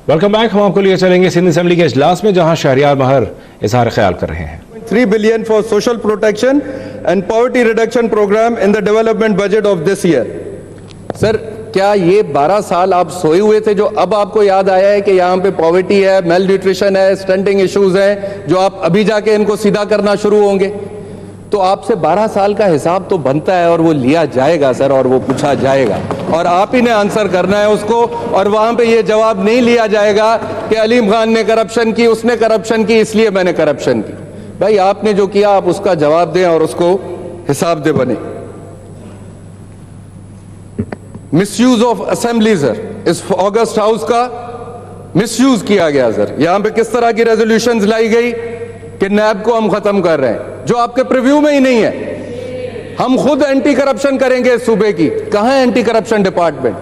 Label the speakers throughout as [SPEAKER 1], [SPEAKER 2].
[SPEAKER 1] Welcome back. हम आपको लिए चलेंगे सिंध असेंबली के इजलास में, जहां शहरियार महर इजहार ख्याल कर रहे हैं।
[SPEAKER 2] 3 billion for social protection and poverty reduction program in the development budget of this year.
[SPEAKER 3] Sir, क्या ये 12 साल आप सोए हुए थे जो अब आपको याद आया है कि यहाँ पे पॉवर्टी है, मेल न्यूट्रिशन है, स्टंटिंग इश्यूज हैं, जो आप अभी जाके इनको सीधा करना शुरू होंगे? तो आपसे 12 साल का हिसाब तो बनता है और वो लिया जाएगा सर, और वो पूछा जाएगा और आप ही ने आंसर करना है उसको। और वहां पे ये जवाब नहीं लिया जाएगा कि अलीम खान ने करप्शन की, उसने करप्शन की, इसलिए मैंने करप्शन की। भाई, आपने जो किया आप उसका जवाब दें और उसको हिसाब दे बने। मिसयूज ऑफ असेंबली सर, इस ऑगस्ट हाउस का मिसयूज किया गया सर। यहां पे किस तरह की रेजोल्यूशंस लाई गई कि नैब को हम खत्म कर रहे हैं, जो आपके प्रीव्यू में ही नहीं है। हम खुद एंटी करप्शन करेंगे इस सूबे की। कहां है एंटी करप्शन डिपार्टमेंट?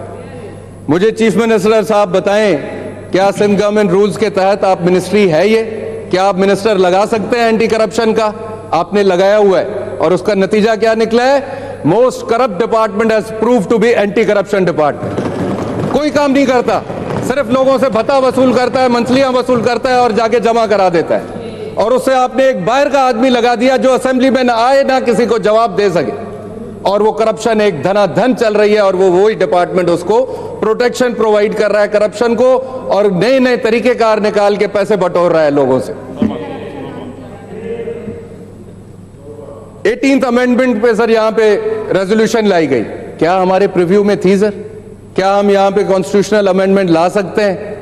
[SPEAKER 3] मुझे चीफ मिनिस्टर साहब बताएं, क्या सिंध गवर्नमेंट रूल्स के तहत आप मिनिस्ट्री है ये? क्या आप मिनिस्टर लगा सकते हैं एंटी करप्शन का? आपने लगाया हुआ है और उसका नतीजा क्या निकला है? Most corrupt department has prove to be anti corruption department. कोई काम नहीं करता, सिर्फ लोगों से भत्ता वसूल करता है, मंथलियां वसूल करता है और जाके जमा करा देता है। और उससे आपने एक बाहर का आदमी लगा दिया जो असेंबली में ना आए ना किसी को जवाब दे सके, और वो करप्शन एक धनाधन चल रही है और वो वही डिपार्टमेंट उसको प्रोटेक्शन प्रोवाइड कर रहा है करप्शन को, और नए नए तरीकेकार निकाल के पैसे बटोर रहा है लोगों से। 18th अमेंडमेंट पे सर यहाँ पे रेजोल्यूशन लाई गई, क्या हमारे प्रीव्यू में थी सर? क्या हम यहाँ पे कॉन्स्टिट्यूशनल अमेंडमेंट ला सकते हैं?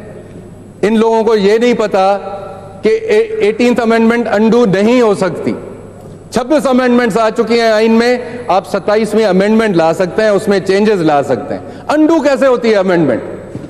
[SPEAKER 3] इन लोगों को ये नहीं पता कि 18th अमेंडमेंट अंडू नहीं हो सकती। 26 अमेंडमेंट्स आ चुकी हैं आइन में, आप 27वीं अमेंडमेंट ला सकते हैं, उसमें चेंजेस ला सकते हैं। अंडू कैसे होती है amendment?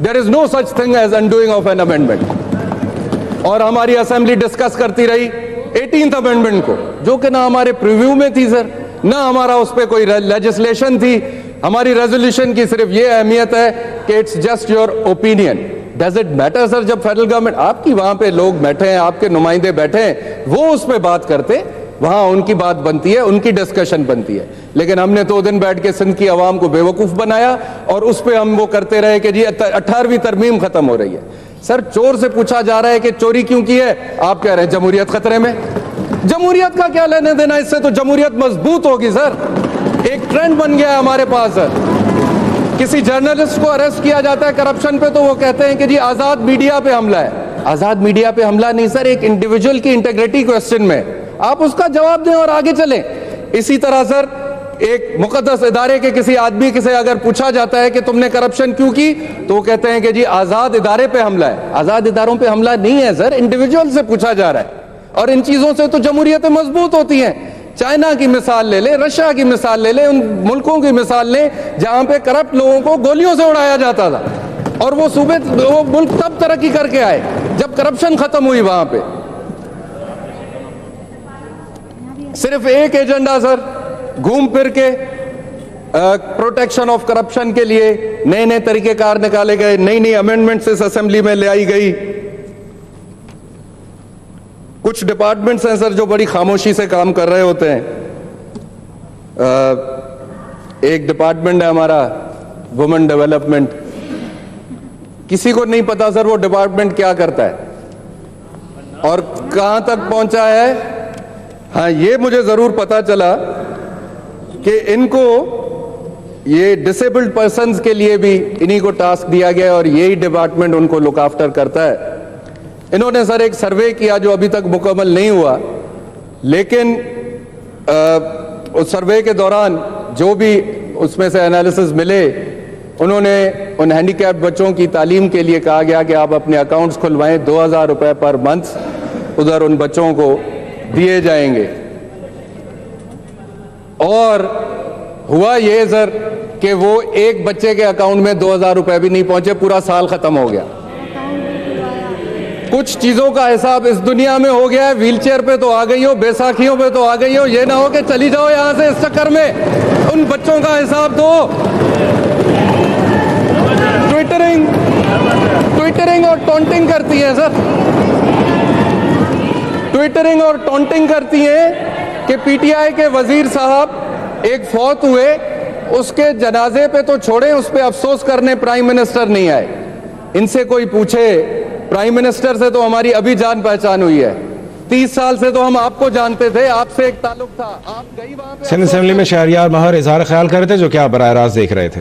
[SPEAKER 3] There is no such thing as undoing of an amendment. और हमारी असेंबली डिस्कस करती रही 18th अमेंडमेंट को, जो कि ना हमारे प्रीव्यू में थी सर, ना हमारा उस पर कोई लेजिस्लेशन थी। हमारी रेजोल्यूशन की सिर्फ ये अहमियत है कि it's just your opinion. Does it matter sir? जब फेडरल गवर्नमेंट, आपकी वहां पे लोग बैठे हैं, आपके नुमाइंदे बैठे हैं, वो उस पर बात करते, वहां उनकी बात बनती है, उनकी डिस्कशन बनती है। लेकिन हमने तो दिन बैठ के सिंध की आवाम को बेवकूफ बनाया और उस पर हम वो करते रहे कि जी 18वीं तरमीम खत्म हो रही है। सर, चोर से पूछा जा रहा है कि चोरी क्यों की है, आप कह रहे हैं जमहूरियत खतरे में। जमहूरियत का क्या लेने देना इससे? तो जमहूरियत मजबूत होगी सर। एक ट्रेंड बन गया है हमारे पास सर, किसी जर्नलिस्ट को अरेस्ट किया जाता है करप्शन पे तो वो कहते हैं कि जी आजाद मीडिया पे हमला है। आजाद मीडिया पे हमला नहीं सर, एक इंडिविजुअल की इंटेग्रिटी क्वेश्चन में आप उसका जवाब दें और आगे चलें। इसी तरह सर, एक मुकद्दस इदारे के किसी आदमी से अगर पूछा जाता है कि तुमने करप्शन क्यों की, तो वो कहते हैं कि जी आजाद इदारे पे हमला है। आजाद इदारों पे हमला नहीं है सर, इंडिविजुअल से पूछा जा रहा है। और इन चीजों से तो जमहूरियतें मजबूत होती हैं। चाइना की मिसाल ले ले, रशिया की मिसाल ले ले, उन मुल्कों की मिसाल ले जहां पे करप्ट लोगों को गोलियों से उड़ाया जाता था, और वो सूबे, वो मुल्क तब तरक्की करके आए जब करप्शन खत्म हुई वहां पे। सिर्फ एक एजेंडा सर, घूम फिर के प्रोटेक्शन ऑफ करप्शन के लिए नए नए तरीकेकार निकाले गए, नई नई अमेंडमेंट्स इस असेंबली में ले आई गई। कुछ डिपार्टमेंट्स हैं सर जो बड़ी खामोशी से काम कर रहे होते हैं। एक डिपार्टमेंट है हमारा वुमेन डेवलपमेंट, किसी को नहीं पता सर वो डिपार्टमेंट क्या करता है और कहां तक पहुंचा है। हाँ, ये मुझे जरूर पता चला कि इनको ये डिसेबल्ड पर्सन्स के लिए भी इन्हीं को टास्क दिया गया और यही डिपार्टमेंट उनको लुक आफ्टर करता है। इन्होंने सर एक सर्वे किया जो अभी तक मुकम्मल नहीं हुआ, लेकिन उस सर्वे के दौरान जो भी उसमें से एनालिसिस मिले, उन्होंने उन हैंडीकैप्ड बच्चों की तालीम के लिए कहा गया कि आप अपने अकाउंट्स खुलवाएं, 2000 रुपए पर मंथ उधर उन बच्चों को दिए जाएंगे। और हुआ ये सर कि वो एक बच्चे के अकाउंट में 2000 रुपए भी नहीं पहुंचे, पूरा साल खत्म हो गया। कुछ चीजों का हिसाब इस दुनिया में हो गया है, व्हीलचेयर पे तो आ गई हो, बैसाखियों पे तो आ गई हो, ये ना हो कि चली जाओ यहां से इस चक्कर में। उन बच्चों का हिसाब दो। ट्विटरिंग और टॉन्टिंग करती है सर, ट्विटरिंग और टॉन्टिंग करती है कि पीटीआई के वजीर साहब एक फौत हुए, उसके जनाजे पे तो छोड़े, उस पे अफसोस करने प्राइम मिनिस्टर नहीं आए। इनसे कोई पूछे, प्राइम मिनिस्टर से तो हमारी अभी जान पहचान हुई है, 30 साल से तो हम आपको जानते थे, आपसे एक ताल्लुक था, आप गई वहां पे।
[SPEAKER 1] सिंध असेंबली में शहरियार महर इजहार ख्याल कर रहे थे, जो कि आप बराह रास्त देख रहे थे।